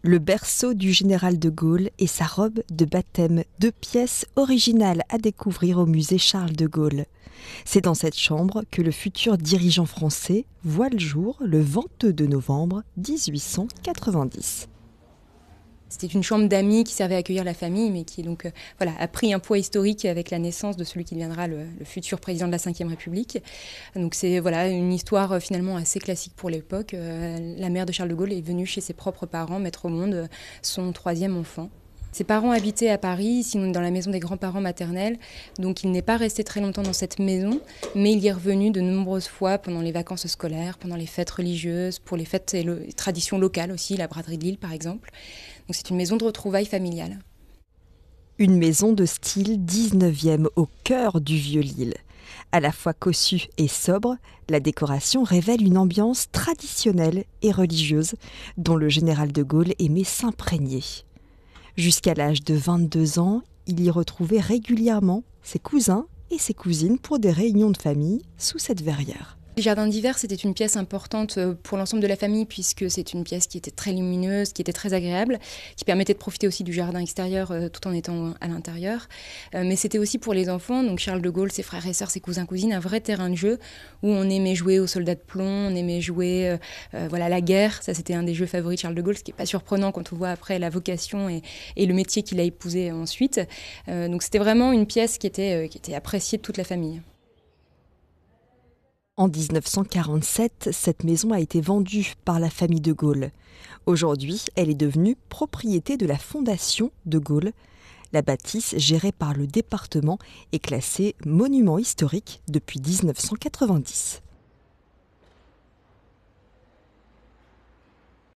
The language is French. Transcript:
Le berceau du général de Gaulle et sa robe de baptême, 2 pièces originales à découvrir au musée Charles de Gaulle. C'est dans cette chambre que le futur dirigeant français voit le jour le 22 novembre 1890. C'était une chambre d'amis qui servait à accueillir la famille, mais qui donc, a pris un poids historique avec la naissance de celui qui deviendra le futur président de la Ve République. Donc c'est une histoire finalement assez classique pour l'époque. La mère de Charles de Gaulle est venue chez ses propres parents mettre au monde son 3e enfant. Ses parents habitaient à Paris, sinon dans la maison des grands-parents maternels, donc il n'est pas resté très longtemps dans cette maison, mais il y est revenu de nombreuses fois pendant les vacances scolaires, pendant les fêtes religieuses, pour les fêtes et les traditions locales aussi, la braderie de Lille par exemple. Donc c'est une maison de retrouvailles familiales. Une maison de style 19e au cœur du vieux Lille. À la fois cossue et sobre, la décoration révèle une ambiance traditionnelle et religieuse dont le général de Gaulle aimait s'imprégner. Jusqu'à l'âge de 22 ans, il y retrouvait régulièrement ses cousins et ses cousines pour des réunions de famille sous cette verrière. Le jardin d'hiver, c'était une pièce importante pour l'ensemble de la famille puisque c'est une pièce qui était très lumineuse, qui était très agréable, qui permettait de profiter aussi du jardin extérieur tout en étant à l'intérieur. Mais c'était aussi pour les enfants, donc Charles de Gaulle, ses frères et sœurs, ses cousins, cousines, un vrai terrain de jeu où on aimait jouer aux soldats de plomb, on aimait jouer la guerre. Ça, c'était un des jeux favoris de Charles de Gaulle, ce qui n'est pas surprenant quand on voit après la vocation et le métier qu'il a épousé ensuite. Donc c'était vraiment une pièce qui était appréciée de toute la famille. En 1947, cette maison a été vendue par la famille de Gaulle. Aujourd'hui, elle est devenue propriété de la Fondation de Gaulle. La bâtisse, gérée par le département, est classée monument historique depuis 1990.